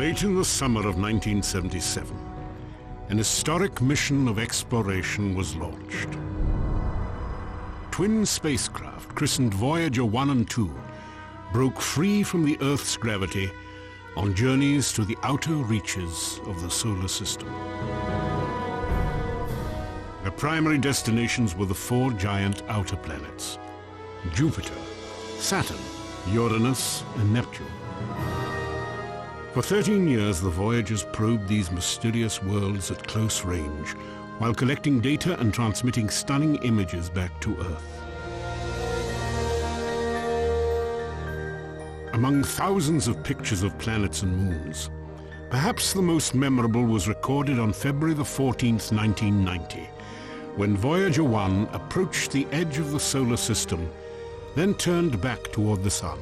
Late in the summer of 1977, an historic mission of exploration was launched. Twin spacecraft, christened Voyager 1 and 2, broke free from the Earth's gravity on journeys to the outer reaches of the solar system. Their primary destinations were the four giant outer planets: Jupiter, Saturn, Uranus, and Neptune. For 13 years, the Voyagers probed these mysterious worlds at close range, while collecting data and transmitting stunning images back to Earth. Among thousands of pictures of planets and moons, perhaps the most memorable was recorded on February the 14th, 1990, when Voyager 1 approached the edge of the solar system, then turned back toward the Sun.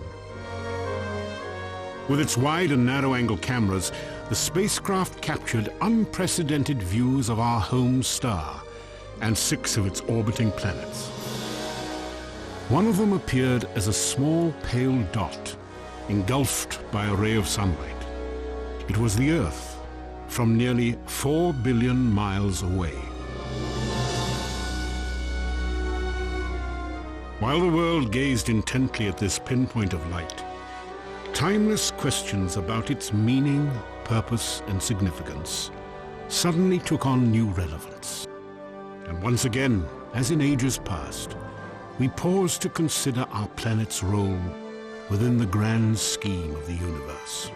With its wide and narrow-angle cameras, the spacecraft captured unprecedented views of our home star and 6 of its orbiting planets. One of them appeared as a small pale dot, engulfed by a ray of sunlight. It was the Earth, from nearly 4 billion miles away. While the world gazed intently at this pinpoint of light, timeless questions about its meaning, purpose, and significance suddenly took on new relevance. And once again, as in ages past, we paused to consider our planet's role within the grand scheme of the universe.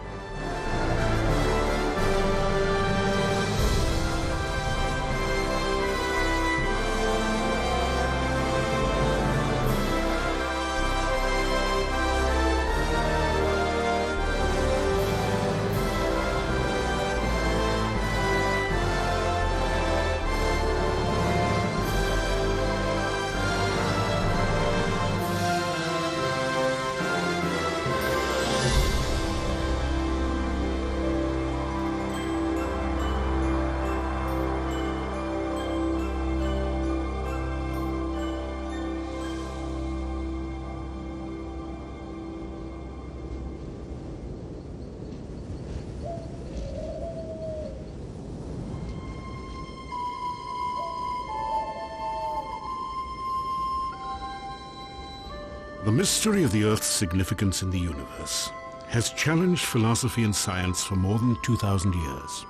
The mystery of the Earth's significance in the universe has challenged philosophy and science for more than 2,000 years.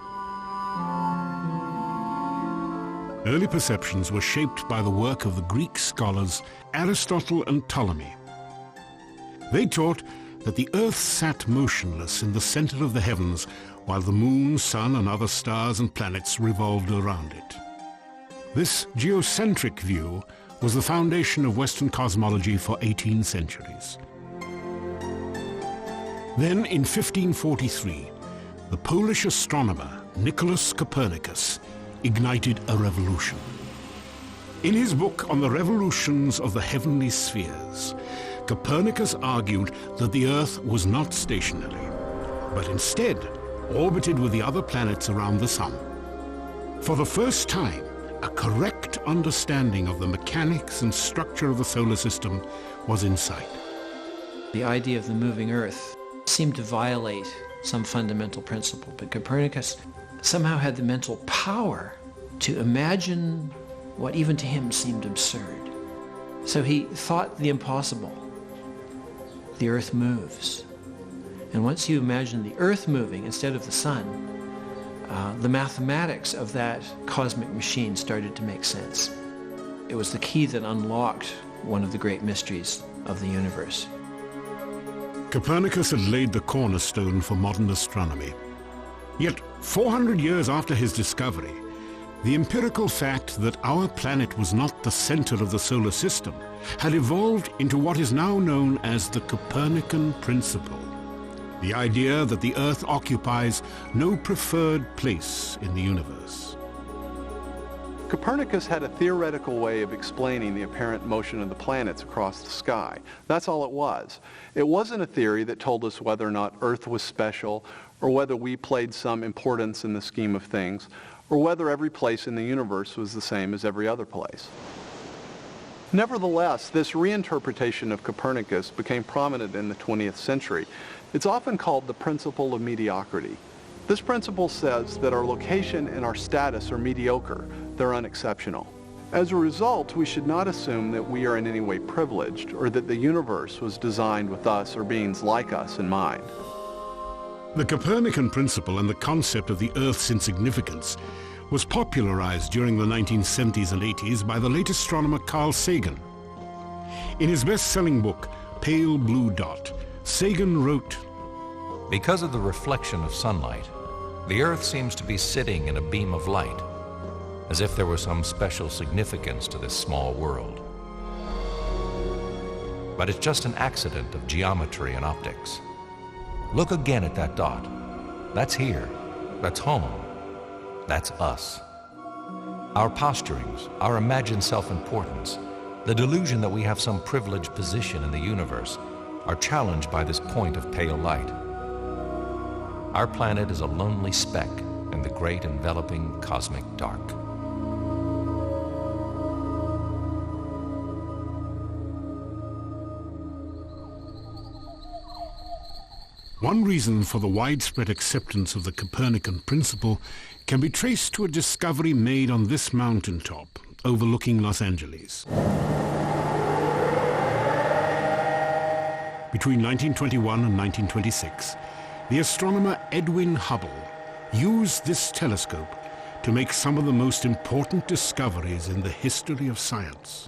Early perceptions were shaped by the work of the Greek scholars Aristotle and Ptolemy. They taught that the Earth sat motionless in the center of the heavens while the moon, sun, and other stars and planets revolved around it. This geocentric view was the foundation of Western cosmology for 18 centuries. Then, in 1543, the Polish astronomer Nicholas Copernicus ignited a revolution. In his book on the revolutions of the heavenly spheres, Copernicus argued that the Earth was not stationary, but instead orbited with the other planets around the Sun. For the first time, a correct understanding of the mechanics and structure of the solar system was in sight. The idea of the moving Earth seemed to violate some fundamental principle, but Copernicus somehow had the mental power to imagine what even to him seemed absurd. So he thought the impossible. The Earth moves. And once you imagine the Earth moving instead of the Sun, the mathematics of that cosmic machine started to make sense. It was the key that unlocked one of the great mysteries of the universe. Copernicus had laid the cornerstone for modern astronomy. Yet, 400 years after his discovery, the empirical fact that our planet was not the center of the solar system had evolved into what is now known as the Copernican principle. The idea that the Earth occupies no preferred place in the universe. Copernicus had a theoretical way of explaining the apparent motion of the planets across the sky. That's all it was. It wasn't a theory that told us whether or not Earth was special, or whether we played some importance in the scheme of things, or whether every place in the universe was the same as every other place. Nevertheless, this reinterpretation of Copernicus became prominent in the 20th century. It's often called the principle of mediocrity. This principle says that our location and our status are mediocre. They're unexceptional. As a result, we should not assume that we are in any way privileged or that the universe was designed with us or beings like us in mind. The Copernican principle and the concept of the Earth's insignificance was popularized during the 1970s and 80s by the late astronomer Carl Sagan. In his best-selling book, Pale Blue Dot, Sagan wrote, "Because of the reflection of sunlight, the Earth seems to be sitting in a beam of light, as if there were some special significance to this small world. But it's just an accident of geometry and optics. Look again at that dot. That's here. That's home. That's us. Our posturings, our imagined self-importance, the delusion that we have some privileged position in the universe are challenged by this point of pale light. Our planet is a lonely speck in the great enveloping cosmic dark." One reason for the widespread acceptance of the Copernican principle can be traced to a discovery made on this mountaintop overlooking Los Angeles. Between 1921 and 1926, the astronomer Edwin Hubble used this telescope to make some of the most important discoveries in the history of science.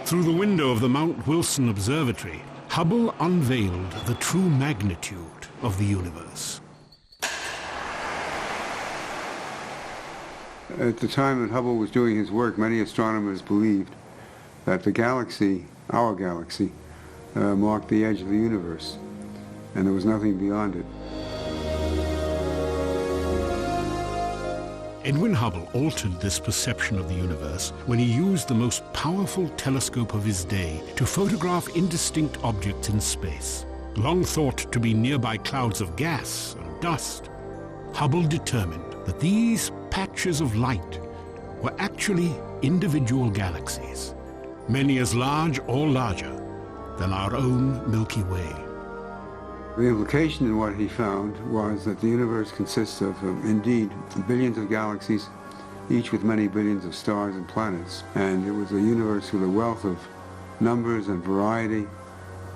Through the window of the Mount Wilson Observatory, Hubble unveiled the true magnitude of the universe. At the time that Hubble was doing his work, many astronomers believed that the galaxy, our galaxy, marked the edge of the universe, and there was nothing beyond it. Edwin Hubble altered this perception of the universe when he used the most powerful telescope of his day to photograph indistinct objects in space. Long thought to be nearby clouds of gas and dust, Hubble determined that these patches of light were actually individual galaxies, many as large or larger than our own Milky Way. The implication in what he found was that the universe consists of, indeed, billions of galaxies, each with many billions of stars and planets. And it was a universe with a wealth of numbers and variety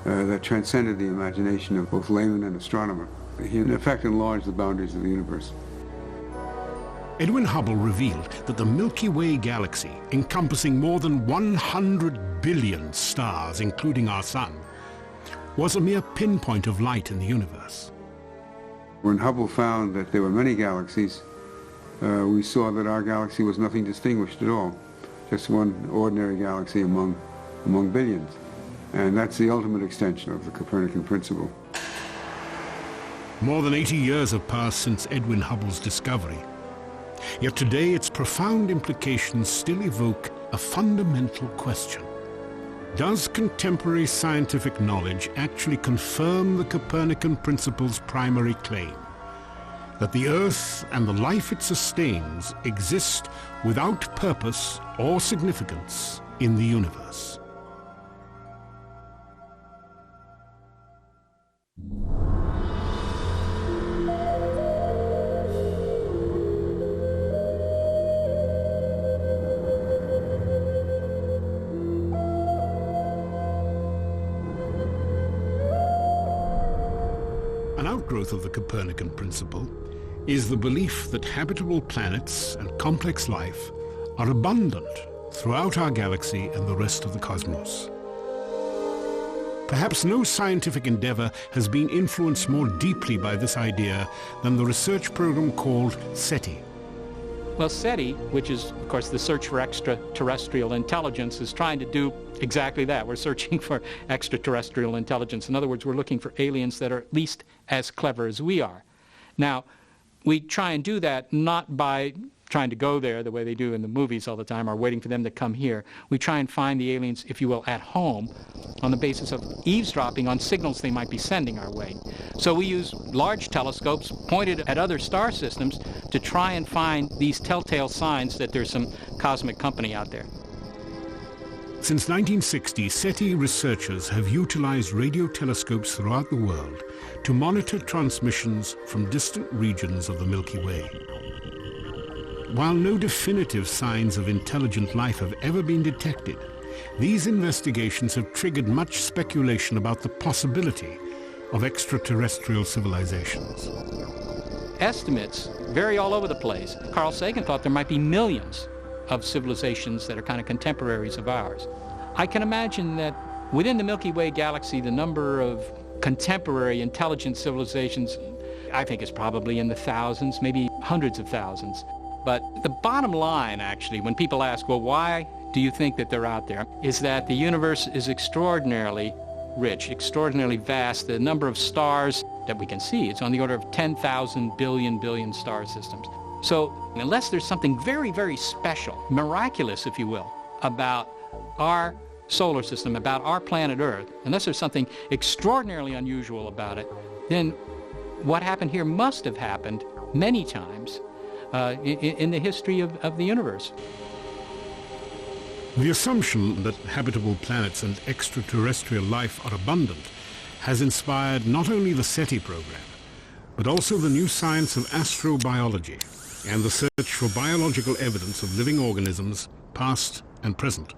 that transcended the imagination of both layman and astronomer. He, in effect, enlarged the boundaries of the universe. Edwin Hubble revealed that the Milky Way galaxy, encompassing more than 100 billion stars, including our sun, was a mere pinpoint of light in the universe. When Hubble found that there were many galaxies, we saw that our galaxy was nothing distinguished at all, just one ordinary galaxy among billions. And that's the ultimate extension of the Copernican principle. More than 80 years have passed since Edwin Hubble's discovery. Yet today its profound implications still evoke a fundamental question. Does contemporary scientific knowledge actually confirm the Copernican principle's primary claim, that the Earth and the life it sustains exist without purpose or significance in the universe? An outgrowth of the Copernican principle is the belief that habitable planets and complex life are abundant throughout our galaxy and the rest of the cosmos. Perhaps no scientific endeavor has been influenced more deeply by this idea than the research program called SETI. Well, SETI, which is, of course, the search for extraterrestrial intelligence, is trying to do exactly that. We're searching for extraterrestrial intelligence. In other words, we're looking for aliens that are at least as clever as we are. Now, we try and do that not by trying to go there the way they do in the movies all the time, or waiting for them to come here. We try and find the aliens, if you will, at home on the basis of eavesdropping on signals they might be sending our way. So we use large telescopes pointed at other star systems to try and find these telltale signs that there's some cosmic company out there. Since 1960, SETI researchers have utilized radio telescopes throughout the world to monitor transmissions from distant regions of the Milky Way. While no definitive signs of intelligent life have ever been detected, these investigations have triggered much speculation about the possibility of extraterrestrial civilizations. Estimates vary all over the place. Carl Sagan thought there might be millions of civilizations that are kind of contemporaries of ours. I can imagine that within the Milky Way galaxy, the number of contemporary intelligent civilizations, I think, is probably in the thousands, maybe hundreds of thousands. But the bottom line, actually, when people ask, well, why do you think that they're out there, is that the universe is extraordinarily rich, extraordinarily vast. The number of stars that we can see, it's on the order of 10,000 billion star systems. So unless there's something very, very special, miraculous, if you will, about our solar system, about our planet Earth, unless there's something extraordinarily unusual about it, then what happened here must have happened many times in the history of the universe. The assumption that habitable planets and extraterrestrial life are abundant has inspired not only the SETI program, but also the new science of astrobiology and the search for biological evidence of living organisms, past and present.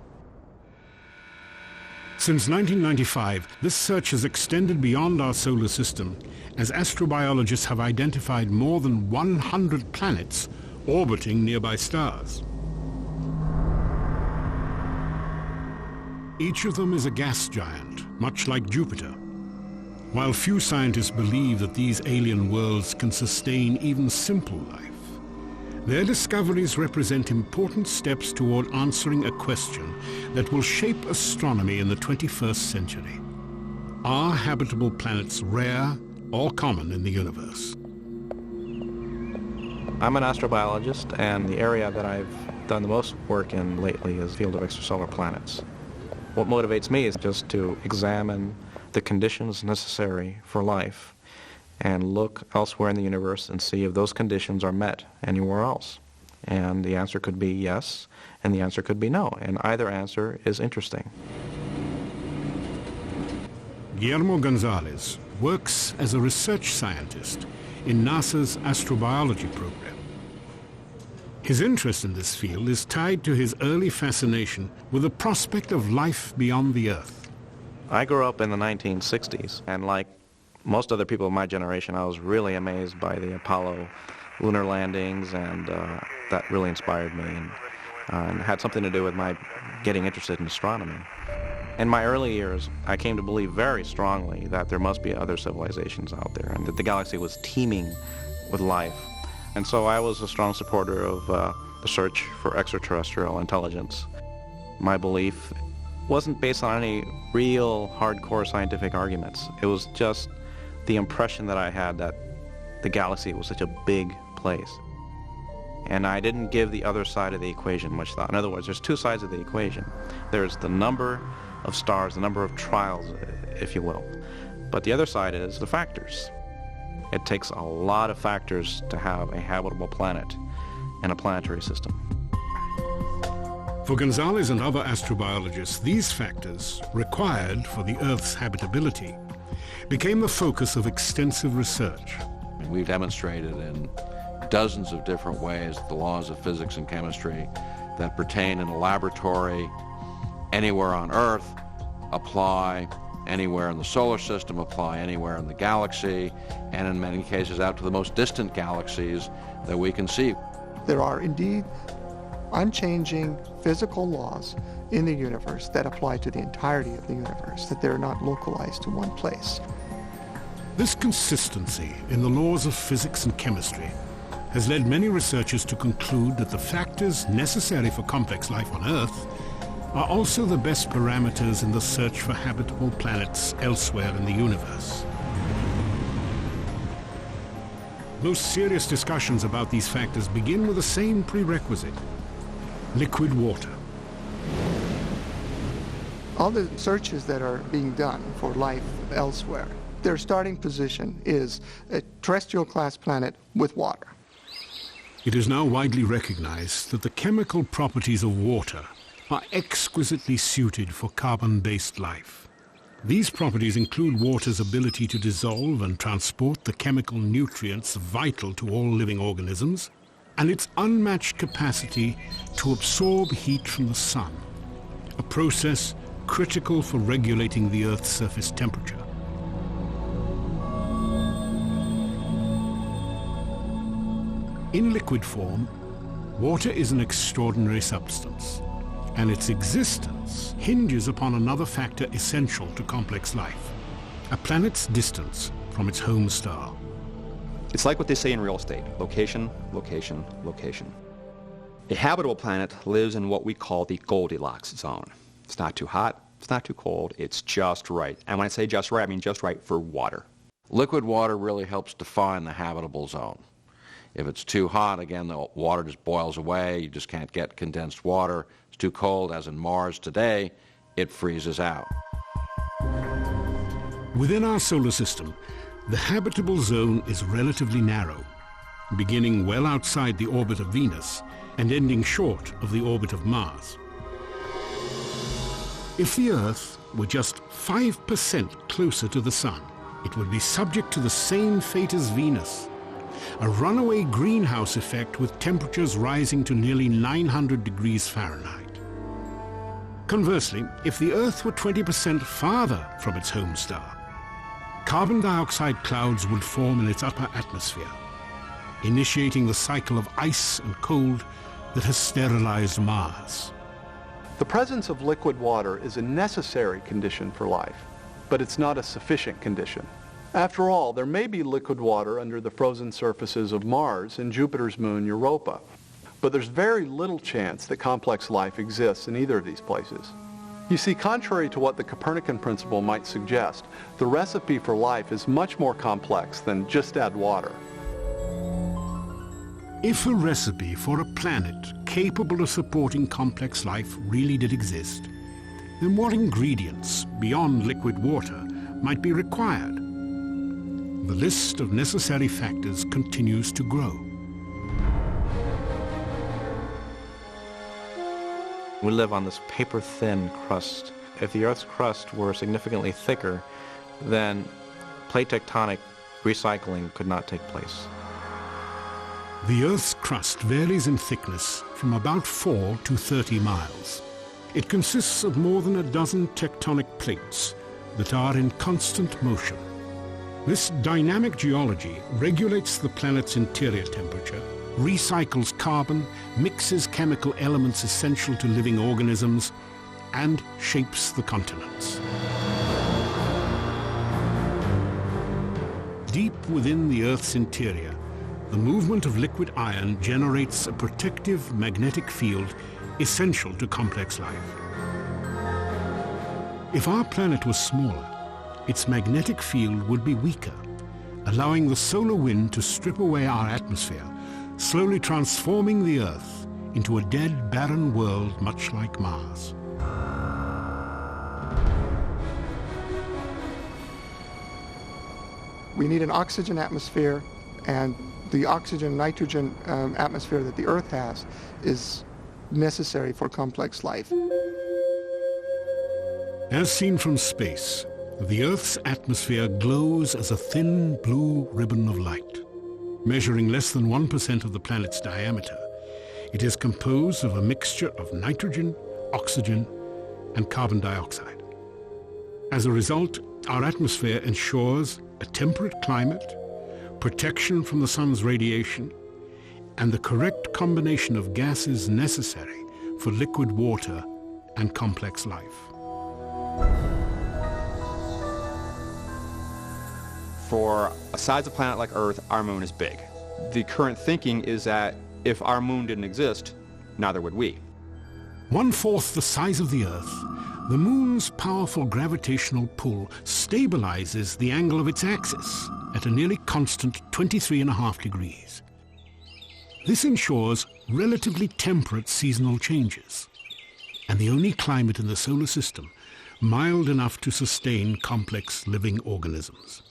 Since 1995, this search has extended beyond our solar system, as astrobiologists have identified more than 100 planets orbiting nearby stars. Each of them is a gas giant, much like Jupiter. While few scientists believe that these alien worlds can sustain even simple life, their discoveries represent important steps toward answering a question that will shape astronomy in the 21st century. Are habitable planets rare or common in the universe? I'm an astrobiologist, and the area that I've done the most work in lately is the field of extrasolar planets. What motivates me is just to examine the conditions necessary for life and look elsewhere in the universe and see if those conditions are met anywhere else. And the answer could be yes, and the answer could be no, and either answer is interesting. Guillermo Gonzalez works as a research scientist in NASA's astrobiology program. His interest in this field is tied to his early fascination with the prospect of life beyond the Earth. I grew up in the 1960s, and like most other people of my generation, I was really amazed by the Apollo lunar landings, and that really inspired me and had something to do with my getting interested in astronomy. In my early years, I came to believe very strongly that there must be other civilizations out there and that the galaxy was teeming with life. And so I was a strong supporter of the search for extraterrestrial intelligence. My belief wasn't based on any real hardcore scientific arguments. It was just the impression that I had that the galaxy was such a big place. And I didn't give the other side of the equation much thought. In other words, there's two sides of the equation. There's the number of stars, the number of trials, if you will. But the other side is the factors. It takes a lot of factors to have a habitable planet and a planetary system. For Gonzalez and other astrobiologists, these factors, required for the Earth's habitability, became the focus of extensive research. We've demonstrated in dozens of different ways the laws of physics and chemistry that pertain in a laboratory anywhere on Earth apply anywhere in the solar system, apply anywhere in the galaxy, and in many cases out to the most distant galaxies that we can see. There are indeed unchanging physical laws in the universe that apply to the entirety of the universe, that they're not localized to one place. This consistency in the laws of physics and chemistry has led many researchers to conclude that the factors necessary for complex life on Earth are also the best parameters in the search for habitable planets elsewhere in the universe. Most serious discussions about these factors begin with the same prerequisite: liquid water. All the searches that are being done for life elsewhere, their starting position is a terrestrial class planet with water. It is now widely recognized that the chemical properties of water are exquisitely suited for carbon-based life. These properties include water's ability to dissolve and transport the chemical nutrients vital to all living organisms, and its unmatched capacity to absorb heat from the sun, a process critical for regulating the Earth's surface temperature. In liquid form, water is an extraordinary substance, and its existence hinges upon another factor essential to complex life: a planet's distance from its home star. It's like what they say in real estate: location, location, location. A habitable planet lives in what we call the Goldilocks zone. It's not too hot, it's not too cold, it's just right. And when I say just right, I mean just right for water. Liquid water really helps define the habitable zone. If it's too hot, again, the water just boils away. You just can't get condensed water. It's too cold, as in Mars today, it freezes out. Within our solar system, the habitable zone is relatively narrow, beginning well outside the orbit of Venus and ending short of the orbit of Mars. If the Earth were just 5% closer to the Sun, it would be subject to the same fate as Venus: a runaway greenhouse effect with temperatures rising to nearly 900 degrees Fahrenheit. Conversely, if the Earth were 20% farther from its home star, carbon dioxide clouds would form in its upper atmosphere, initiating the cycle of ice and cold that has sterilized Mars. The presence of liquid water is a necessary condition for life, but it's not a sufficient condition. After all, there may be liquid water under the frozen surfaces of Mars and Jupiter's moon Europa, but there's very little chance that complex life exists in either of these places. You see, contrary to what the Copernican principle might suggest, the recipe for life is much more complex than just add water. If a recipe for a planet capable of supporting complex life really did exist, then what ingredients beyond liquid water might be required? The list of necessary factors continues to grow. We live on this paper-thin crust. If the Earth's crust were significantly thicker, then plate tectonic recycling could not take place. The Earth's crust varies in thickness from about 4 to 30 miles. It consists of more than a dozen tectonic plates that are in constant motion. This dynamic geology regulates the planet's interior temperature, recycles carbon, mixes chemical elements essential to living organisms, and shapes the continents. Deep within the Earth's interior, the movement of liquid iron generates a protective magnetic field essential to complex life. If our planet was smaller, its magnetic field would be weaker, allowing the solar wind to strip away our atmosphere, slowly transforming the Earth into a dead, barren world much like Mars. We need an oxygen atmosphere, and the oxygen-nitrogen atmosphere that the Earth has is necessary for complex life. As seen from space, the Earth's atmosphere glows as a thin blue ribbon of light. Measuring less than 1% of the planet's diameter, it is composed of a mixture of nitrogen, oxygen, and carbon dioxide. As a result, our atmosphere ensures a temperate climate, protection from the sun's radiation, and the correct combination of gases necessary for liquid water and complex life. For a size of planet like Earth, our moon is big. The current thinking is that if our moon didn't exist, neither would we. 1/4 the size of the Earth, the moon's powerful gravitational pull stabilizes the angle of its axis at a nearly constant 23.5 degrees. This ensures relatively temperate seasonal changes, and the only climate in the solar system mild enough to sustain complex living organisms.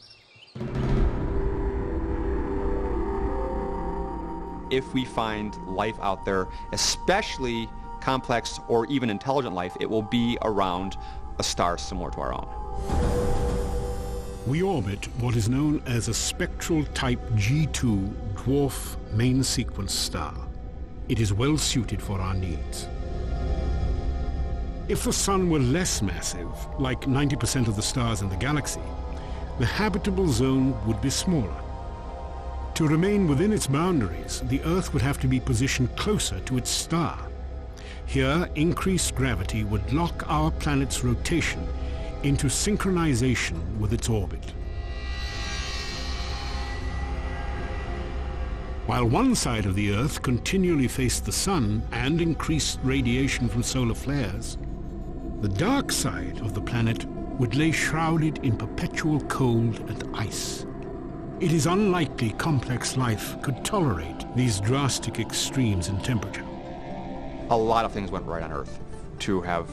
If we find life out there, especially complex or even intelligent life, it will be around a star similar to our own. We orbit what is known as a spectral type G2 dwarf main sequence star. It is well suited for our needs. If the Sun were less massive, like 90% of the stars in the galaxy, the habitable zone would be smaller. To remain within its boundaries, the Earth would have to be positioned closer to its star. Here, increased gravity would lock our planet's rotation into synchronization with its orbit. While one side of the Earth continually faced the Sun and increased radiation from solar flares, the dark side of the planet would lay shrouded in perpetual cold and ice. It is unlikely complex life could tolerate these drastic extremes in temperature. A lot of things went right on Earth to have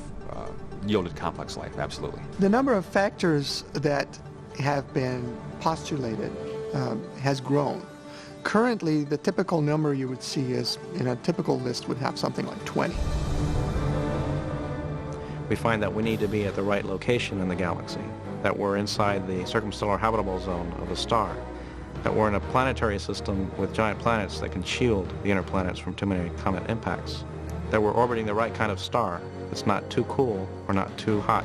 yielded complex life, absolutely. The number of factors that have been postulated has grown. Currently, the typical number you would see is, in a typical list, would have something like 20. We find that we need to be at the right location in the galaxy, that we're inside the circumstellar habitable zone of the star, that we're in a planetary system with giant planets that can shield the inner planets from too many comet impacts, that we're orbiting the right kind of star that's not too cool or not too hot,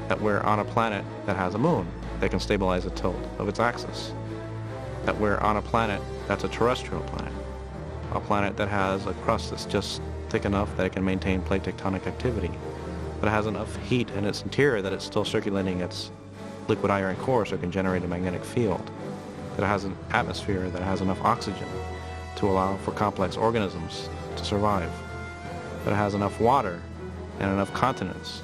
that we're on a planet that has a moon that can stabilize the tilt of its axis, that we're on a planet that's a terrestrial planet, a planet that has a crust that's just thick enough that it can maintain plate tectonic activity, that has enough heat in its interior that it's still circulating its liquid iron core so it can generate a magnetic field, that it has an atmosphere that has enough oxygen to allow for complex organisms to survive, that it has enough water and enough continents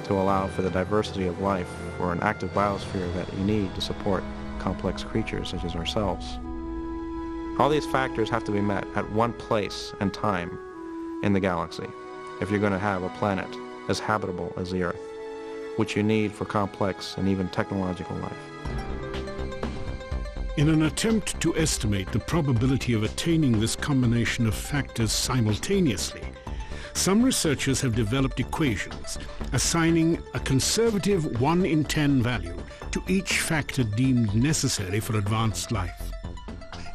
to allow for the diversity of life or an active biosphere that you need to support complex creatures such as ourselves. All these factors have to be met at one place and time in the galaxy if you're going to have a planet as habitable as the Earth, which you need for complex and even technological life. In an attempt to estimate the probability of attaining this combination of factors simultaneously, some researchers have developed equations assigning a conservative 1 in 10 value to each factor deemed necessary for advanced life.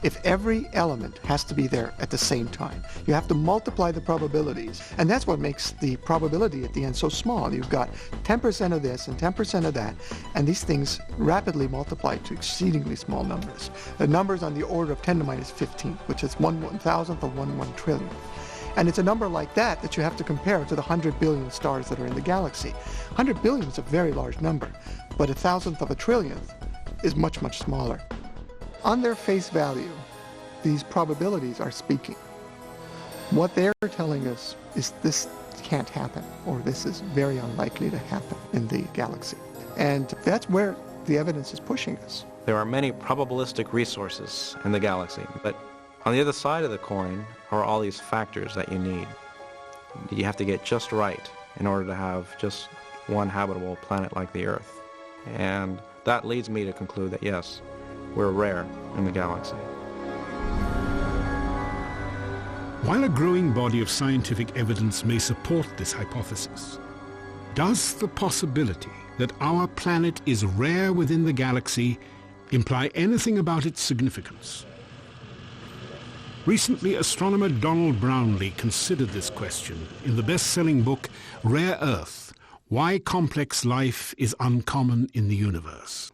If every element has to be there at the same time, you have to multiply the probabilities. And that's what makes the probability at the end so small. You've got 10% of this and 10% of that, and these things rapidly multiply to exceedingly small numbers. The numbers on the order of 10 to minus 15, which is 1/1000th of 1 trillion. And it's a number like that that you have to compare to the 100 billion stars that are in the galaxy. 100 billion is a very large number, but 1,000th of a trillionth is much, much smaller. On their face value, these probabilities are speaking. What they're telling us is this can't happen, or this is very unlikely to happen in the galaxy. And that's where the evidence is pushing us. There are many probabilistic resources in the galaxy, but on the other side of the coin are all these factors that you need. You have to get just right in order to have just one habitable planet like the Earth. And that leads me to conclude that yes, we're rare in the galaxy. While a growing body of scientific evidence may support this hypothesis, does the possibility that our planet is rare within the galaxy imply anything about its significance? Recently, astronomer Donald Brownlee considered this question in the best-selling book Rare Earth: Why Complex Life is Uncommon in the Universe.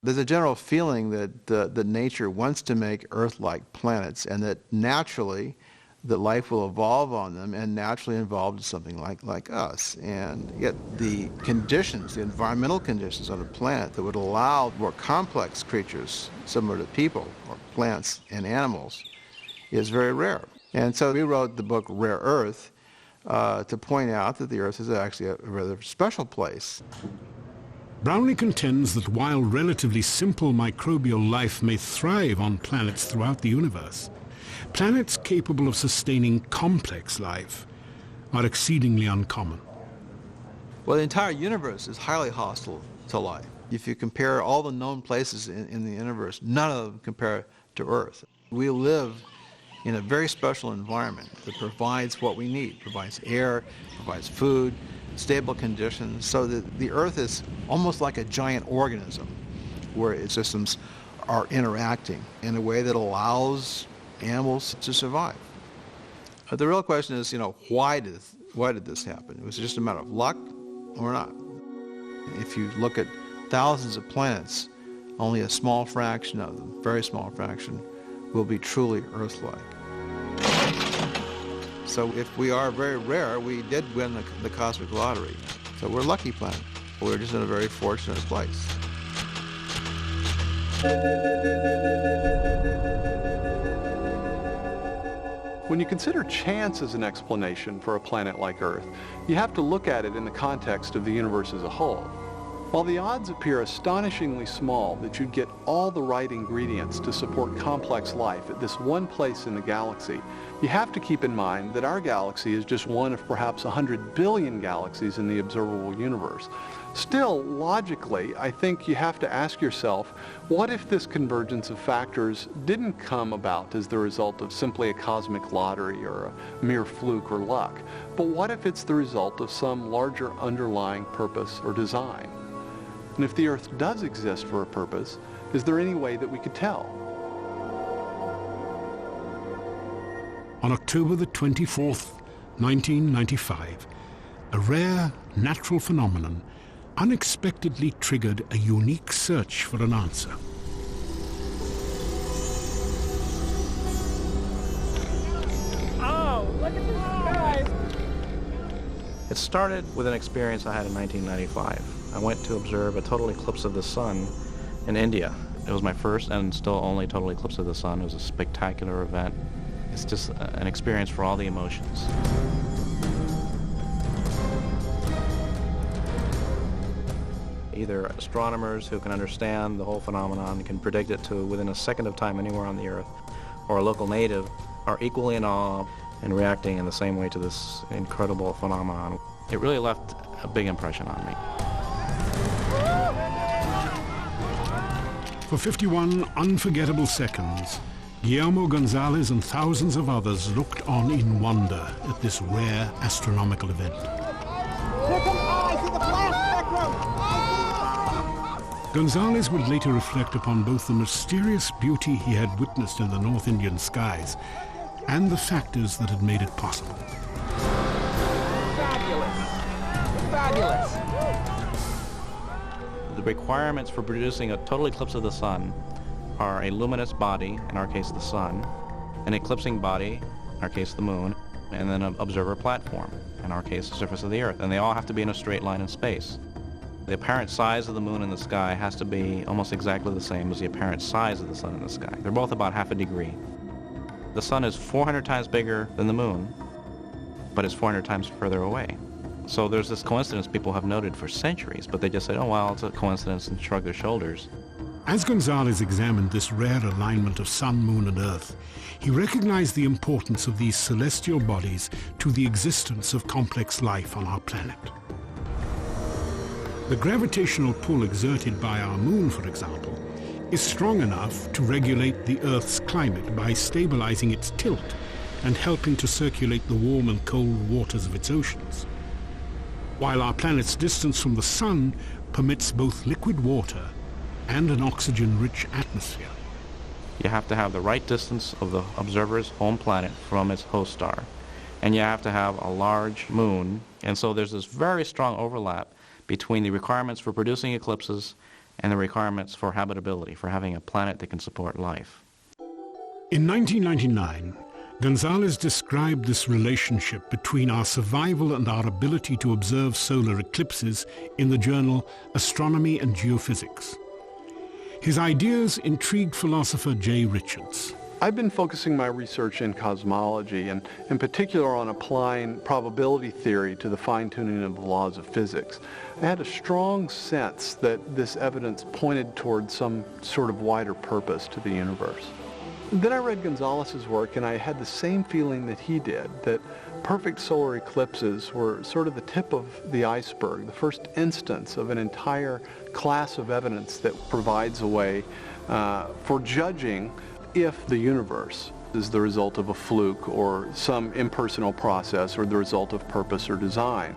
There's a general feeling that nature wants to make Earth-like planets, and that naturally that life will evolve on them and naturally evolve to something like us. And yet the conditions, the environmental conditions on the planet that would allow more complex creatures similar to people or plants and animals is very rare. And so we wrote the book Rare Earth to point out that the Earth is actually a rather special place. Brownlee contends that while relatively simple microbial life may thrive on planets throughout the universe, planets capable of sustaining complex life are exceedingly uncommon. Well, the entire universe is highly hostile to life. If you compare all the known places in the universe, none of them compare to Earth. We live in a very special environment that provides what we need, provides air, provides food, stable conditions, so that the Earth is almost like a giant organism. where its systems are interacting in a way that allows animals to survive. But the real question is, why did this happen? Was it just a matter of luck or not? If you look at thousands of planets, only a small fraction of them, very small fraction, will be truly Earth-like. So if we are very rare, we did win the cosmic lottery. So we're a lucky planet. We're just in a very fortunate place. When you consider chance as an explanation for a planet like Earth, you have to look at it in the context of the universe as a whole. While the odds appear astonishingly small that you'd get all the right ingredients to support complex life at this one place in the galaxy, you have to keep in mind that our galaxy is just one of perhaps 100 billion galaxies in the observable universe. Still, logically, I think you have to ask yourself, what if this convergence of factors didn't come about as the result of simply a cosmic lottery or a mere fluke or luck, but what if it's the result of some larger underlying purpose or design? And if the Earth does exist for a purpose, is there any way that we could tell? On October the 24th, 1995, a rare natural phenomenon unexpectedly triggered a unique search for an answer. Oh, look at this sky! It started with an experience I had in 1995. I went to observe a total eclipse of the sun in India. It was my first and still only total eclipse of the sun. It was a spectacular event. It's just an experience for all the emotions. Either astronomers who can understand the whole phenomenon, can predict it to within a second of time anywhere on the Earth, or a local native are equally in awe and reacting in the same way to this incredible phenomenon. It really left a big impression on me. For 51 unforgettable seconds, Guillermo Gonzalez and thousands of others looked on in wonder at this rare astronomical event. Gonzalez would later reflect upon both the mysterious beauty he had witnessed in the North Indian skies and the factors that had made it possible. Fabulous! The requirements for producing a total eclipse of the sun are a luminous body, in our case the sun, an eclipsing body, in our case the moon, and then an observer platform, in our case the surface of the Earth, and they all have to be in a straight line in space. The apparent size of the moon in the sky has to be almost exactly the same as the apparent size of the sun in the sky. They're both about half a degree. The sun is 400 times bigger than the moon, but it's 400 times further away. So there's this coincidence people have noted for centuries, but they just said, oh, well, it's a coincidence, and shrug their shoulders. As Gonzalez examined this rare alignment of sun, moon, and earth, he recognized the importance of these celestial bodies to the existence of complex life on our planet. The gravitational pull exerted by our moon, for example, is strong enough to regulate the Earth's climate by stabilizing its tilt and helping to circulate the warm and cold waters of its oceans, while our planet's distance from the sun permits both liquid water and an oxygen-rich atmosphere. You have to have the right distance of the observer's home planet from its host star, and you have to have a large moon, and so there's this very strong overlap between the requirements for producing eclipses and the requirements for habitability, for having a planet that can support life. In 1999, Gonzalez described this relationship between our survival and our ability to observe solar eclipses in the journal Astronomy and Geophysics. His ideas intrigued philosopher Jay Richards. I've been focusing my research in cosmology, and in particular on applying probability theory to the fine-tuning of the laws of physics. I had a strong sense that this evidence pointed toward some sort of wider purpose to the universe. Then I read Gonzalez's work, and I had the same feeling that he did, that perfect solar eclipses were sort of the tip of the iceberg, the first instance of an entire class of evidence that provides a way for judging if the universe is the result of a fluke or some impersonal process or the result of purpose or design.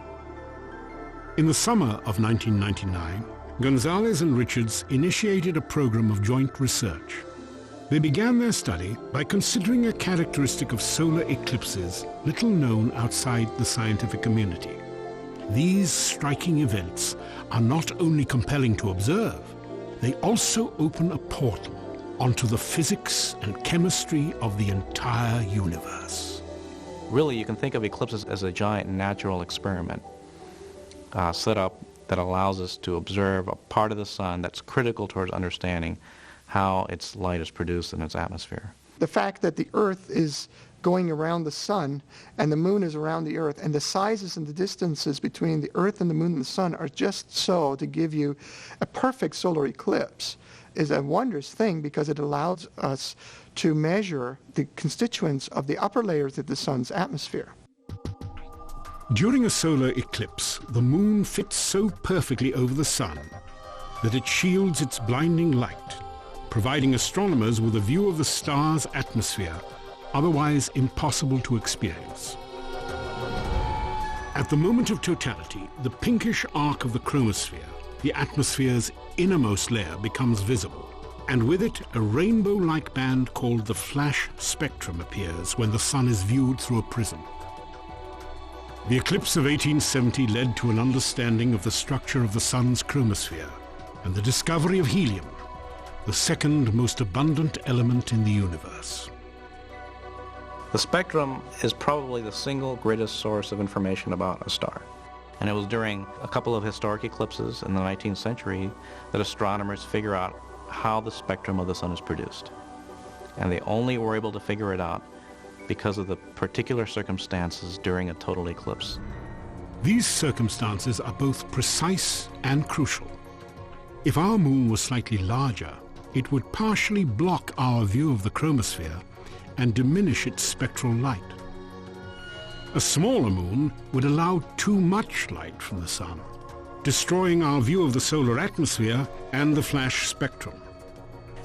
In the summer of 1999, Gonzalez and Richards initiated a program of joint research. They began their study by considering a characteristic of solar eclipses little known outside the scientific community. These striking events are not only compelling to observe, they also open a portal onto the physics and chemistry of the entire universe. Really, you can think of eclipses as a giant natural experiment set up that allows us to observe a part of the sun that's critical towards understanding how its light is produced in its atmosphere. The fact that the Earth is going around the sun and the moon is around the Earth, and the sizes and the distances between the Earth and the moon and the sun are just so to give you a perfect solar eclipse is a wondrous thing, because it allows us to measure the constituents of the upper layers of the sun's atmosphere. During a solar eclipse, the moon fits so perfectly over the sun that it shields its blinding light, providing astronomers with a view of the star's atmosphere otherwise impossible to experience. At the moment of totality, the pinkish arc of the chromosphere, the atmosphere's innermost layer, becomes visible, and with it a rainbow-like band called the flash spectrum appears when the sun is viewed through a prism. The eclipse of 1870 led to an understanding of the structure of the sun's chromosphere and the discovery of helium, the second most abundant element in the universe. The spectrum is probably the single greatest source of information about a star. And it was during a couple of historic eclipses in the 19th century that astronomers figure out how the spectrum of the sun is produced. And they only were able to figure it out because of the particular circumstances during a total eclipse. These circumstances are both precise and crucial. If our moon was slightly larger, it would partially block our view of the chromosphere and diminish its spectral light. A smaller moon would allow too much light from the sun, destroying our view of the solar atmosphere and the flash spectrum.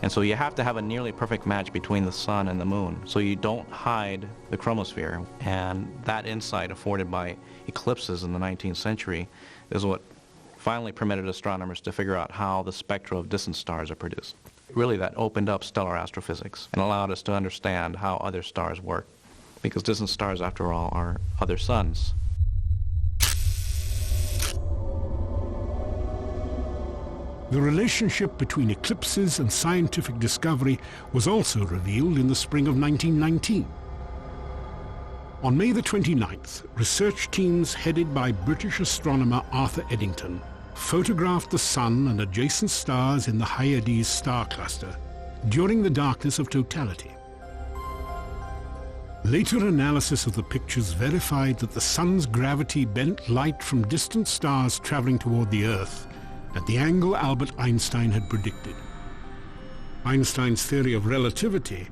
And so you have to have a nearly perfect match between the sun and the moon, so you don't hide the chromosphere. And that insight afforded by eclipses in the 19th century is what finally permitted astronomers to figure out how the spectra of distant stars are produced. Really, that opened up stellar astrophysics and allowed us to understand how other stars work, because distant stars, after all, are other suns. The relationship between eclipses and scientific discovery was also revealed in the spring of 1919. On May the 29th, research teams headed by British astronomer Arthur Eddington photographed the sun and adjacent stars in the Hyades star cluster during the darkness of totality. Later analysis of the pictures verified that the sun's gravity bent light from distant stars traveling toward the Earth at the angle Albert Einstein had predicted. Einstein's theory of relativity,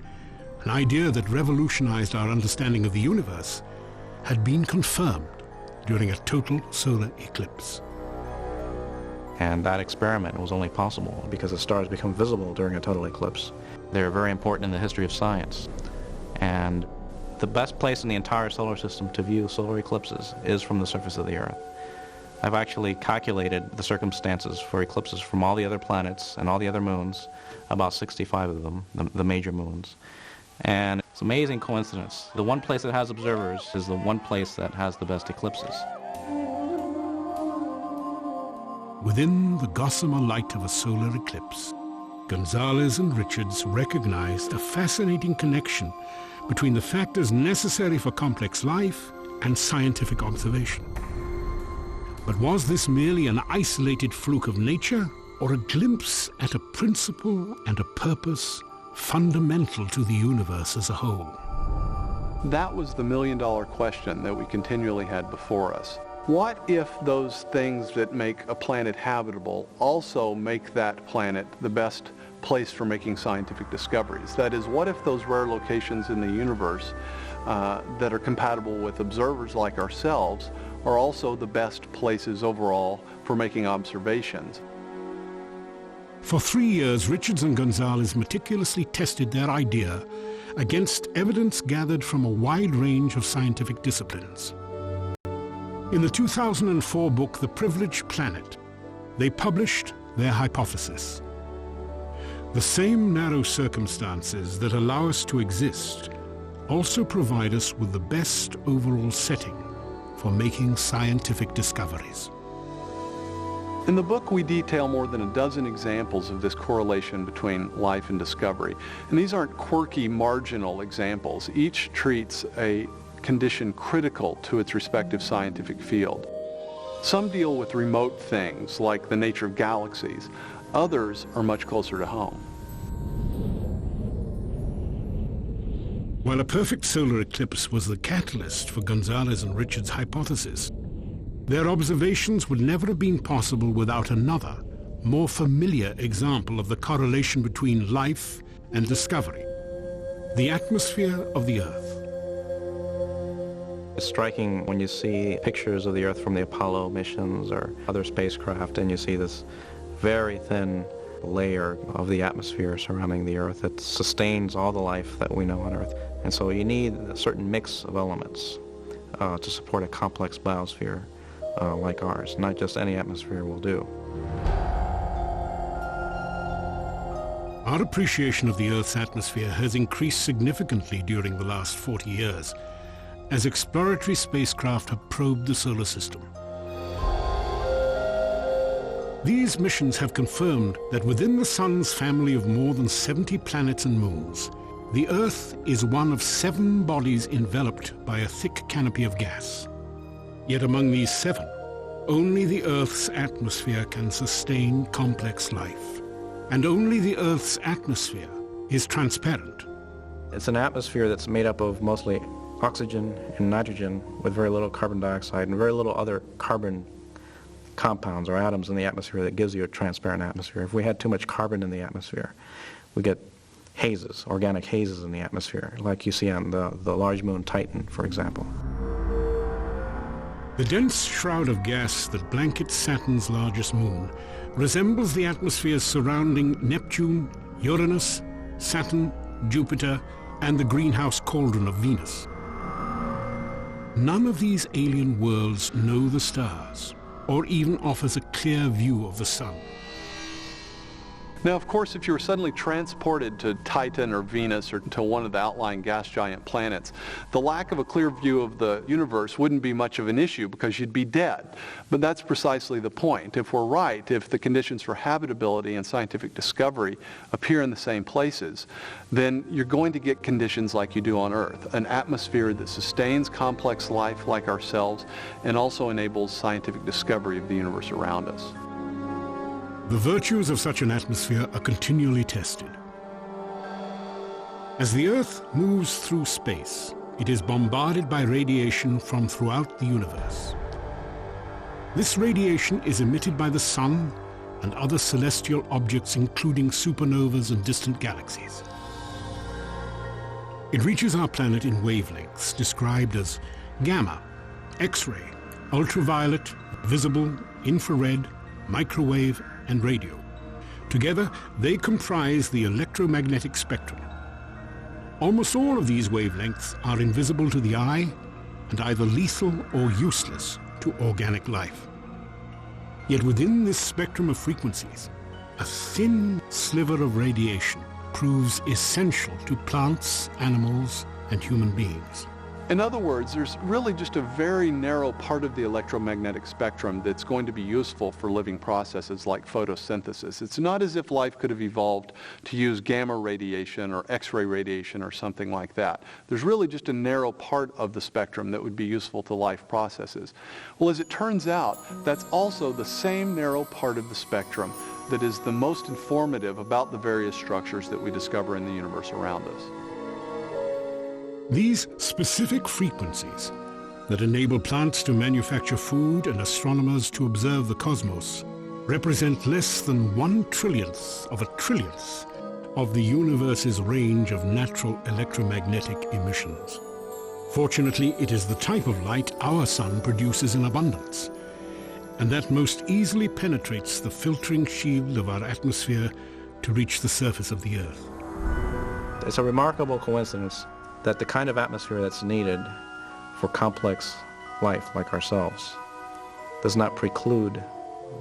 an idea that revolutionized our understanding of the universe, had been confirmed during a total solar eclipse. And that experiment was only possible because the stars become visible during a total eclipse. They're very important in the history of science. And the best place in the entire solar system to view solar eclipses is from the surface of the Earth. I've actually calculated the circumstances for eclipses from all the other planets and all the other moons, about 65 of them, the major moons. And it's an amazing coincidence. The one place that has observers is the one place that has the best eclipses. Within the gossamer light of a solar eclipse, Gonzalez and Richards recognized a fascinating connection between the factors necessary for complex life and scientific observation. But was this merely an isolated fluke of nature, or a glimpse at a principle and a purpose fundamental to the universe as a whole? That was the million-dollar question that we continually had before us. What if those things that make a planet habitable also make that planet the best place for making scientific discoveries? That is, what if those rare locations in the universe that are compatible with observers like ourselves are also the best places overall for making observations? For 3 years, Richards and Gonzalez meticulously tested their idea against evidence gathered from a wide range of scientific disciplines. In the 2004 book, The Privileged Planet, they published their hypothesis. The same narrow circumstances that allow us to exist also provide us with the best overall setting for making scientific discoveries. In the book, we detail more than a dozen examples of this correlation between life and discovery. And these aren't quirky, marginal examples. Each treats a condition critical to its respective scientific field. Some deal with remote things, like the nature of galaxies. Others are much closer to home. While a perfect solar eclipse was the catalyst for Gonzalez and Richards' hypothesis, their observations would never have been possible without another, more familiar example of the correlation between life and discovery: the atmosphere of the Earth. It's striking when you see pictures of the Earth from the Apollo missions or other spacecraft, and you see this very thin layer of the atmosphere surrounding the Earth that sustains all the life that we know on Earth. And so you need a certain mix of elements to support a complex biosphere like ours. Not just any atmosphere will do. Our appreciation of the Earth's atmosphere has increased significantly during the last 40 years as exploratory spacecraft have probed the solar system. These missions have confirmed that within the Sun's family of more than 70 planets and moons, the Earth is one of 7 bodies enveloped by a thick canopy of gas. Yet among these 7, only the Earth's atmosphere can sustain complex life. And only the Earth's atmosphere is transparent. It's an atmosphere that's made up of mostly oxygen and nitrogen with very little carbon dioxide and very little other carbon compounds or atoms in the atmosphere that gives you a transparent atmosphere. If we had too much carbon in the atmosphere, we get hazes, organic hazes in the atmosphere, like you see on the large moon Titan, for example. The dense shroud of gas that blankets Saturn's largest moon resembles the atmospheres surrounding Neptune, Uranus, Saturn, Jupiter, and the greenhouse cauldron of Venus. None of these alien worlds know the stars, or even offers a clear view of the sun. Now, of course, if you were suddenly transported to Titan or Venus or to one of the outlying gas giant planets, the lack of a clear view of the universe wouldn't be much of an issue because you'd be dead. But that's precisely the point. If we're right, if the conditions for habitability and scientific discovery appear in the same places, then you're going to get conditions like you do on Earth, an atmosphere that sustains complex life like ourselves and also enables scientific discovery of the universe around us. The virtues of such an atmosphere are continually tested. As the Earth moves through space, it is bombarded by radiation from throughout the universe. This radiation is emitted by the Sun and other celestial objects, including supernovas and distant galaxies. It reaches our planet in wavelengths described as gamma, X-ray, ultraviolet, visible, infrared, microwave, and radio. Together, they comprise the electromagnetic spectrum. Almost all of these wavelengths are invisible to the eye and either lethal or useless to organic life. Yet within this spectrum of frequencies, a thin sliver of radiation proves essential to plants, animals, and human beings. In other words, there's really just a very narrow part of the electromagnetic spectrum that's going to be useful for living processes like photosynthesis. It's not as if life could have evolved to use gamma radiation or X-ray radiation or something like that. There's really just a narrow part of the spectrum that would be useful to life processes. Well, as it turns out, that's also the same narrow part of the spectrum that is the most informative about the various structures that we discover in the universe around us. These specific frequencies that enable plants to manufacture food and astronomers to observe the cosmos represent less than 1/1,000,000th of a trillionth of the universe's range of natural electromagnetic emissions. Fortunately, it is the type of light our sun produces in abundance, and that most easily penetrates the filtering shield of our atmosphere to reach the surface of the Earth. It's a remarkable coincidence that the kind of atmosphere that's needed for complex life like ourselves does not preclude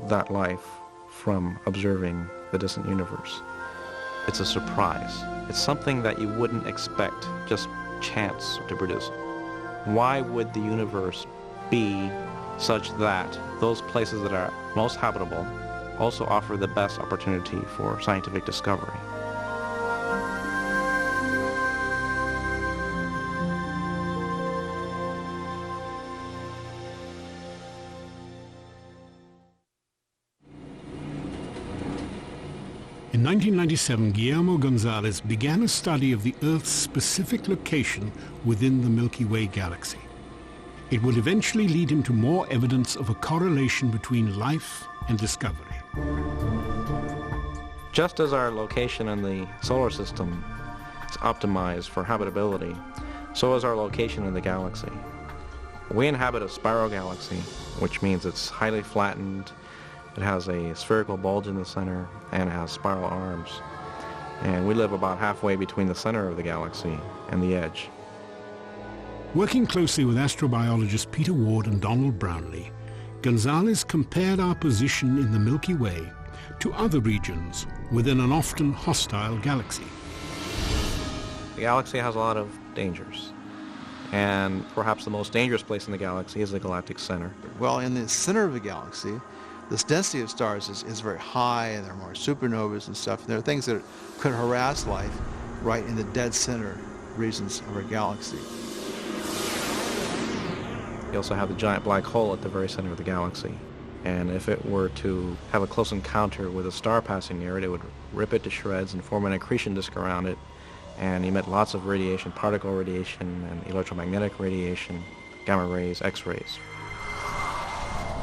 that life from observing the distant universe. It's a surprise. It's something that you wouldn't expect just chance to produce. Why would the universe be such that those places that are most habitable also offer the best opportunity for scientific discovery? In 1997, Guillermo Gonzalez began a study of the Earth's specific location within the Milky Way galaxy. It would eventually lead him to more evidence of a correlation between life and discovery. Just as our location in the solar system is optimized for habitability, so is our location in the galaxy. We inhabit a spiral galaxy, which means it's highly flattened. It has a spherical bulge in the center, and it has spiral arms. And we live about halfway between the center of the galaxy and the edge. Working closely with astrobiologists Peter Ward and Donald Brownlee, Gonzalez compared our position in the Milky Way to other regions within an often hostile galaxy. The galaxy has a lot of dangers, and perhaps the most dangerous place in the galaxy is the galactic center. Well, in the center of the galaxy, this density of stars is very high, and there are more supernovas and stuff. And there are things that could harass life right in the dead center regions of our galaxy. You also have the giant black hole at the very center of the galaxy. And if it were to have a close encounter with a star passing near it, it would rip it to shreds and form an accretion disk around it and emit lots of radiation, particle radiation and electromagnetic radiation, gamma rays, X-rays.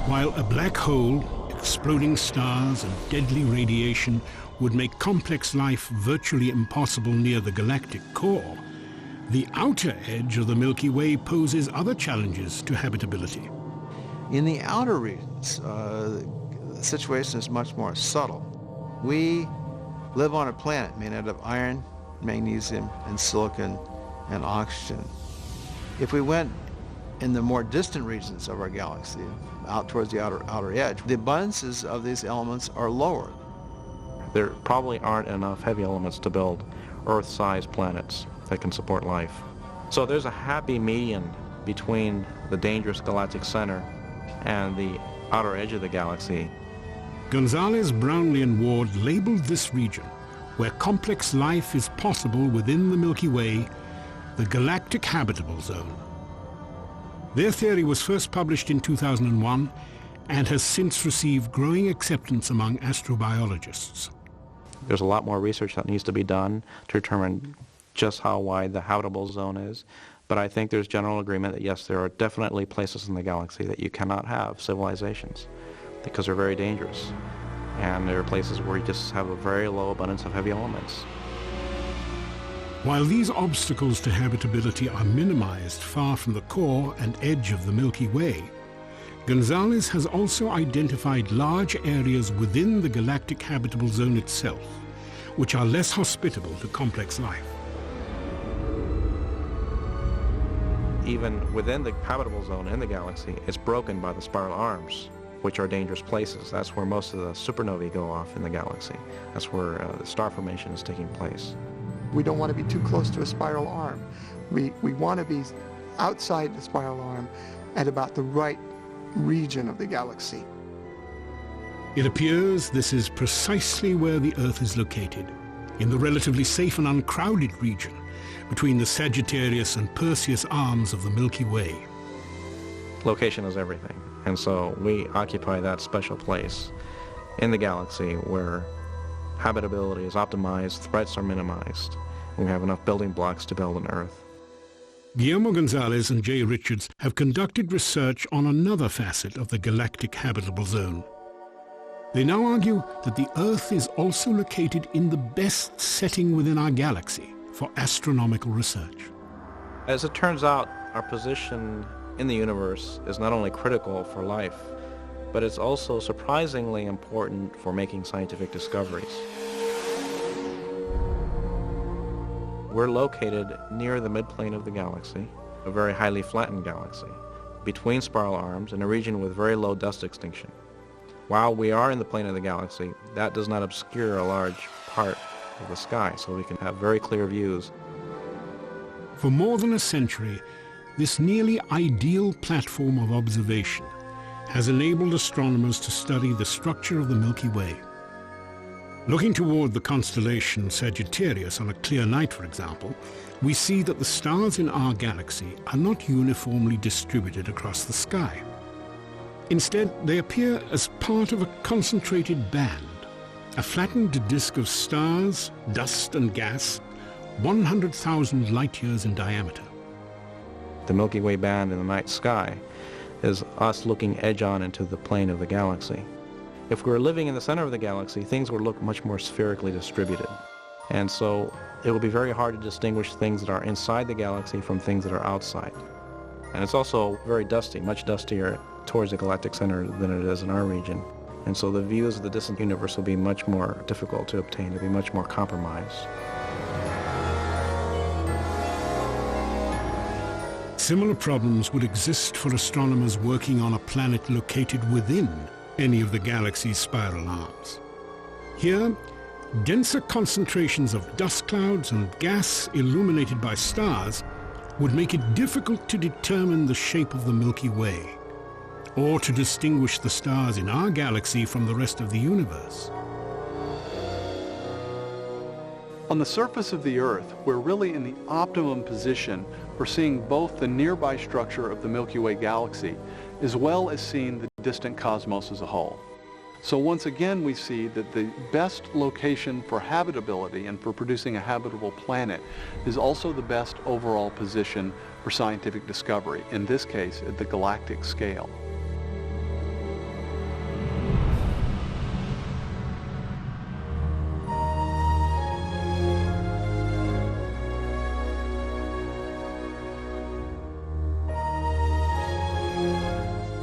While a black hole, exploding stars and deadly radiation would make complex life virtually impossible near the galactic core, the outer edge of the Milky Way poses other challenges to habitability. In the outer regions, the situation is much more subtle. We live on a planet made out of iron, magnesium, and silicon, and oxygen. If we went in the more distant regions of our galaxy, out towards the outer edge, the abundances of these elements are lower. There probably aren't enough heavy elements to build Earth-sized planets that can support life. So there's a happy median between the dangerous galactic center and the outer edge of the galaxy. Gonzalez, Brownlee, and Ward labeled this region, where complex life is possible within the Milky Way, the galactic habitable zone. Their theory was first published in 2001 and has since received growing acceptance among astrobiologists. There's a lot more research that needs to be done to determine just how wide the habitable zone is, but I think there's general agreement that yes, there are definitely places in the galaxy that you cannot have civilizations because they're very dangerous, and there are places where you just have a very low abundance of heavy elements. While these obstacles to habitability are minimized far from the core and edge of the Milky Way, Gonzalez has also identified large areas within the galactic habitable zone itself, which are less hospitable to complex life. Even within the habitable zone in the galaxy, it's broken by the spiral arms, which are dangerous places. That's where most of the supernovae go off in the galaxy. That's where the star formation is taking place. We don't want to be too close to a spiral arm. We want to be outside the spiral arm at about the right region of the galaxy. It appears this is precisely where the Earth is located, in the relatively safe and uncrowded region between the Sagittarius and Perseus arms of the Milky Way. Location is everything, and so we occupy that special place in the galaxy where habitability is optimized, threats are minimized, and we have enough building blocks to build an Earth. Guillermo Gonzalez and Jay Richards have conducted research on another facet of the galactic habitable zone. They now argue that the Earth is also located in the best setting within our galaxy for astronomical research. As it turns out, our position in the universe is not only critical for life, but it's also surprisingly important for making scientific discoveries. We're located near the midplane of the galaxy, a very highly flattened galaxy, between spiral arms in a region with very low dust extinction. while we are in the plane of the galaxy, that does not obscure a large part of the sky, so we can have very clear views. For more than a century, this nearly ideal platform of observation has enabled astronomers to study the structure of the Milky Way. Looking toward the constellation Sagittarius on a clear night, for example, we see that the stars in our galaxy are not uniformly distributed across the sky. Instead, they appear as part of a concentrated band, a flattened disk of stars, dust and gas, 100,000 light-years in diameter. The Milky Way band in the night sky is us looking edge-on into the plane of the galaxy. If we were living in the center of the galaxy, things would look much more spherically distributed. And so it will be very hard to distinguish things that are inside the galaxy from things that are outside. And it's also very dusty, much dustier towards the galactic center than it is in our region. And so the views of the distant universe will be much more difficult to obtain, they'll be much more compromised. Similar problems would exist for astronomers working on a planet located within any of the galaxy's spiral arms. Here, denser concentrations of dust clouds and gas illuminated by stars would make it difficult to determine the shape of the Milky Way, or to distinguish the stars in our galaxy from the rest of the universe. On the surface of the Earth, we're really in the optimum position for seeing both the nearby structure of the Milky Way galaxy as well as seeing the distant cosmos as a whole. So once again we see that the best location for habitability and for producing a habitable planet is also the best overall position for scientific discovery, in this case at the galactic scale.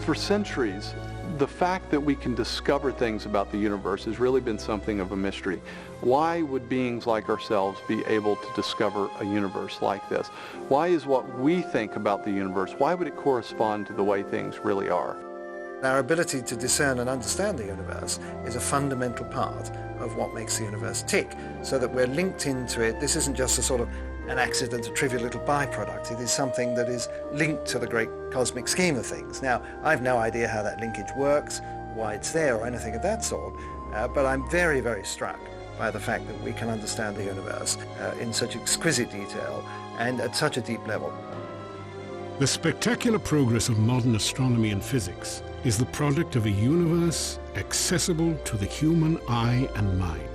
For centuries, the fact that we can discover things about the universe has really been something of a mystery. Why would beings like ourselves be able to discover a universe like this? Why is what we think about the universe, why would it correspond to the way things really are? Our ability to discern and understand the universe is a fundamental part of what makes the universe tick, so that we're linked into it. This isn't just a sort of an accident, a trivial little byproduct. It is something that is linked to the great cosmic scheme of things. Now, I've no idea how that linkage works, why it's there, or anything of that sort, but I'm very, very struck by the fact that we can understand the universe in such exquisite detail and at such a deep level. The spectacular progress of modern astronomy and physics is the product of a universe accessible to the human eye and mind.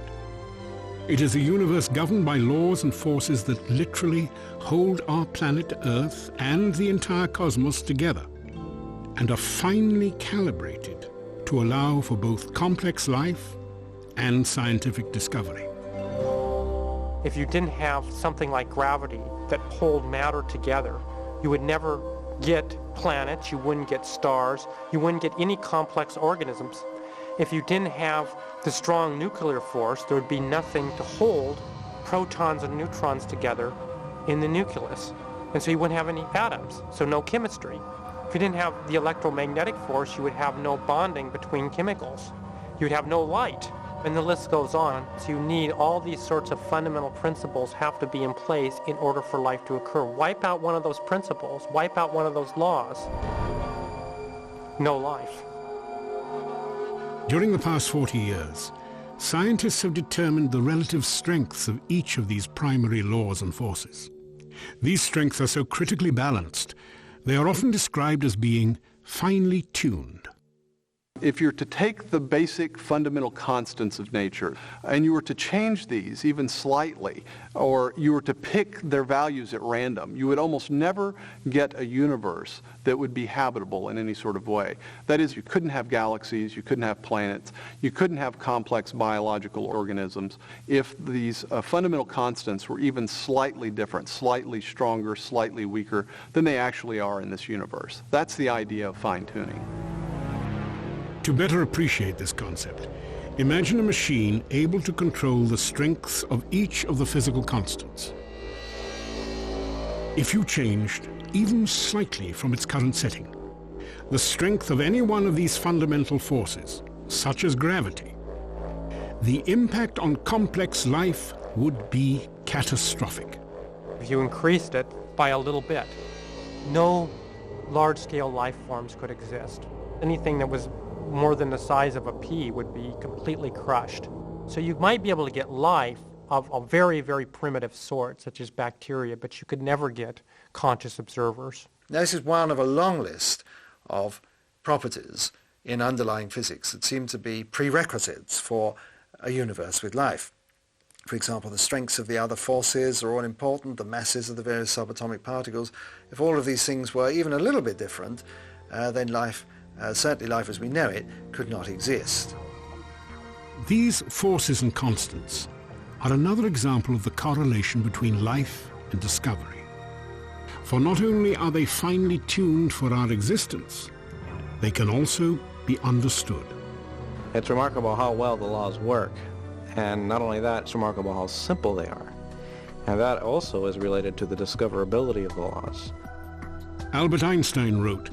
It is a universe governed by laws and forces that literally hold our planet Earth and the entire cosmos together, and are finely calibrated to allow for both complex life and scientific discovery. If you didn't have something like gravity that pulled matter together, you would never get planets, you wouldn't get stars, you wouldn't get any complex organisms. If you didn't have the strong nuclear force, there would be nothing to hold protons and neutrons together in the nucleus. And so you wouldn't have any atoms, so no chemistry. If you didn't have the electromagnetic force, you would have no bonding between chemicals. You would have no light, and the list goes on. So you need all these sorts of fundamental principles have to be in place in order for life to occur. Wipe out one of those principles, wipe out one of those laws, no life. During the past 40 years, scientists have determined the relative strengths of each of these primary laws and forces. These strengths are so critically balanced, they are often described as being finely tuned. If you're to take the basic fundamental constants of nature and you were to change these even slightly, or you were to pick their values at random, you would almost never get a universe that would be habitable in any sort of way. That is, you couldn't have galaxies, you couldn't have planets, you couldn't have complex biological organisms if these fundamental constants were even slightly different, slightly stronger, slightly weaker than they actually are in this universe. That's the idea of fine-tuning. To better appreciate this concept, imagine a machine able to control the strengths of each of the physical constants. If you changed, even slightly from its current setting, the strength of any one of these fundamental forces, such as gravity, the impact on complex life would be catastrophic. If you increased it by a little bit, no large-scale life forms could exist. Anything that was more than the size of a pea would be completely crushed. So you might be able to get life of a very, very primitive sort, such as bacteria, but you could never get conscious observers. Now, this is one of a long list of properties in underlying physics that seem to be prerequisites for a universe with life. For example, the strengths of the other forces are all important, the masses of the various subatomic particles. If all of these things were even a little bit different, then life, certainly life as we know it, could not exist. These forces and constants are another example of the correlation between life and discovery. For not only are they finely tuned for our existence, they can also be understood. It's remarkable how well the laws work. And not only that, it's remarkable how simple they are. And that also is related to the discoverability of the laws. Albert Einstein wrote,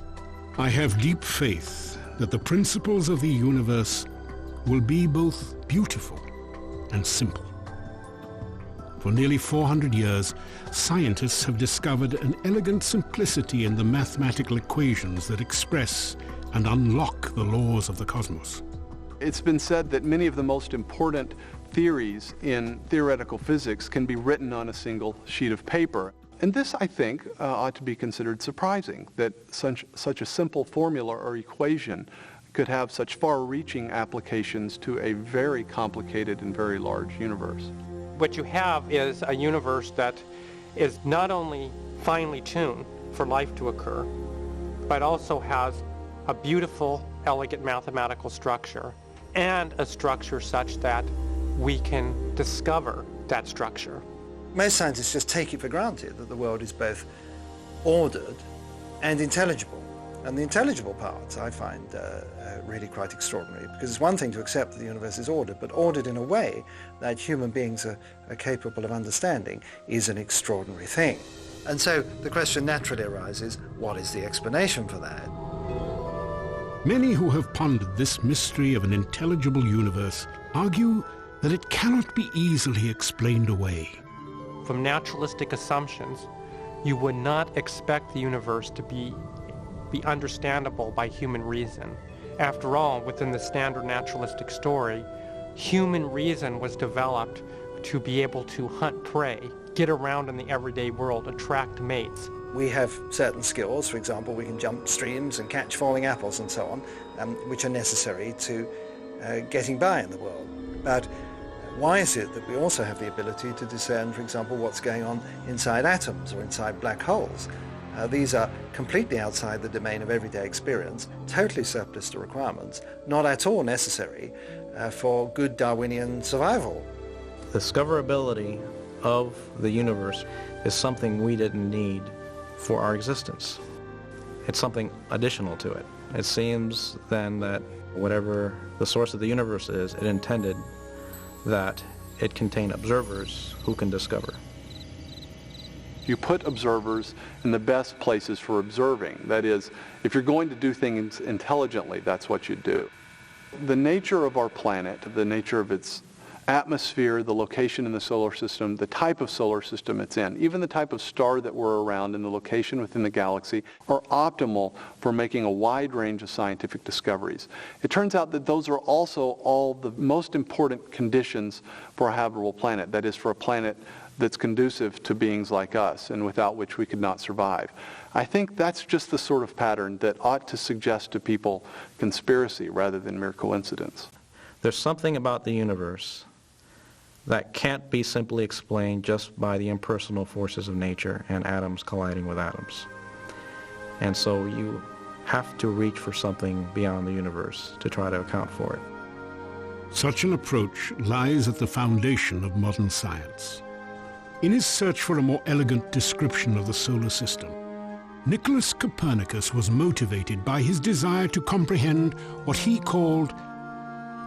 "I have deep faith that the principles of the universe will be both beautiful and simple." For nearly 400 years, scientists have discovered an elegant simplicity in the mathematical equations that express and unlock the laws of the cosmos. It's been said that many of the most important theories in theoretical physics can be written on a single sheet of paper. And this, I think, ought to be considered surprising, that such a simple formula or equation could have such far-reaching applications to a very complicated and very large universe. What you have is a universe that is not only finely tuned for life to occur, but also has a beautiful, elegant mathematical structure, and a structure such that we can discover that structure. Most scientists just take it for granted that the world is both ordered and intelligible. And the intelligible part I find really quite extraordinary, because it's one thing to accept that the universe is ordered, but ordered in a way that human beings are capable of understanding is an extraordinary thing. And so the question naturally arises, what is the explanation for that? Many who have pondered this mystery of an intelligible universe argue that it cannot be easily explained away. From naturalistic assumptions, you would not expect the universe to be understandable by human reason. After all, within the standard naturalistic story, human reason was developed to be able to hunt prey, get around in the everyday world, attract mates. We have certain skills, for example, we can jump streams and catch falling apples and so on, which are necessary to getting by in the world. But why is it that we also have the ability to discern, for example, what's going on inside atoms or inside black holes? These are completely outside the domain of everyday experience, totally surplus to requirements, not at all necessary for good Darwinian survival. Discoverability of the universe is something we didn't need for our existence. It's something additional to it. It seems then that whatever the source of the universe is, it intended that it contain observers who can discover. You put observers in the best places for observing. That is, if you're going to do things intelligently, that's what you do. The nature of our planet, the nature of its atmosphere, the location in the solar system, the type of solar system it's in, even the type of star that we're around and the location within the galaxy are optimal for making a wide range of scientific discoveries. It turns out that those are also all the most important conditions for a habitable planet, that is, for a planet that's conducive to beings like us and without which we could not survive. I think that's just the sort of pattern that ought to suggest to people conspiracy rather than mere coincidence. There's something about the universe that can't be simply explained just by the impersonal forces of nature and atoms colliding with atoms. And so you have to reach for something beyond the universe to try to account for it. Such an approach lies at the foundation of modern science. In his search for a more elegant description of the solar system, Nicholas Copernicus was motivated by his desire to comprehend what he called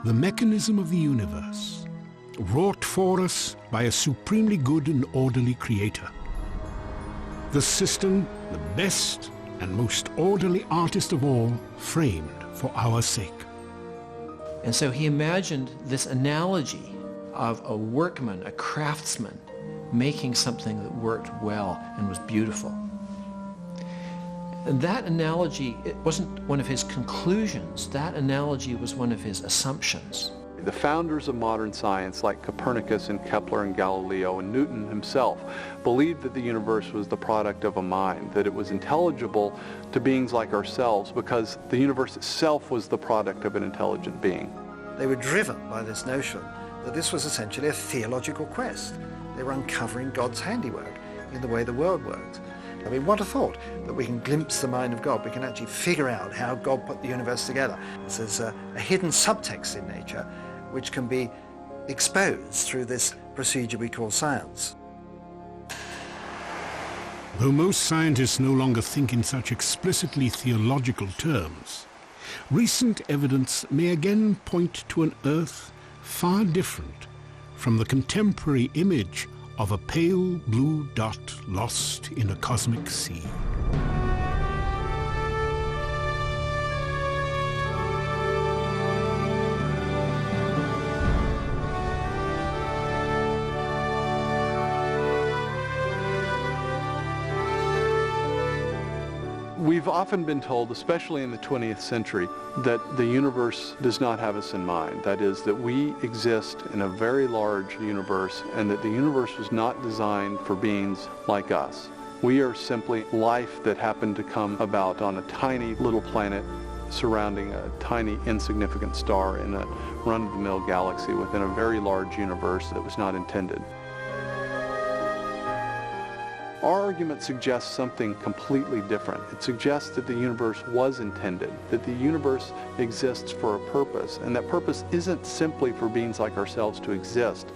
the mechanism of the universe, wrought for us by a supremely good and orderly creator. The system, the best and most orderly artist of all, framed for our sake. And so he imagined this analogy of a workman, a craftsman, making something that worked well and was beautiful. And that analogy, it wasn't one of his conclusions. That analogy was one of his assumptions. The founders of modern science, like Copernicus and Kepler and Galileo and Newton himself, believed that the universe was the product of a mind, that it was intelligible to beings like ourselves because the universe itself was the product of an intelligent being. They were driven by this notion that this was essentially a theological quest. They were uncovering God's handiwork in the way the world works. I mean, what a thought that we can glimpse the mind of God. We can actually figure out how God put the universe together. There's a hidden subtext in nature which can be exposed through this procedure we call science. Though most scientists no longer think in such explicitly theological terms, recent evidence may again point to an Earth far different from the contemporary image of a pale blue dot lost in a cosmic sea. We've often been told, especially in the 20th century, that the universe does not have us in mind. That is, that we exist in a very large universe and that the universe was not designed for beings like us. We are simply life that happened to come about on a tiny little planet surrounding a tiny insignificant star in a run-of-the-mill galaxy within a very large universe that was not intended. Our argument suggests something completely different. It suggests that the universe was intended, that the universe exists for a purpose, and that purpose isn't simply for beings like ourselves to exist,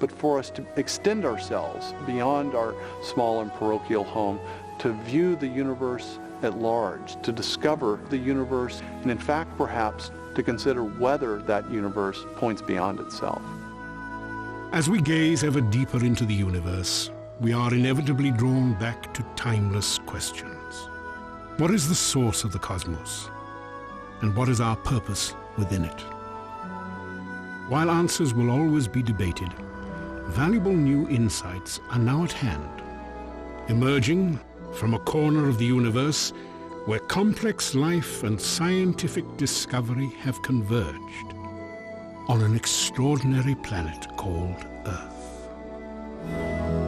but for us to extend ourselves beyond our small and parochial home, to view the universe at large, to discover the universe, and in fact, perhaps, to consider whether that universe points beyond itself. As we gaze ever deeper into the universe, we are inevitably drawn back to timeless questions. What is the source of the cosmos? And what is our purpose within it? While answers will always be debated, valuable new insights are now at hand, emerging from a corner of the universe where complex life and scientific discovery have converged on an extraordinary planet called Earth.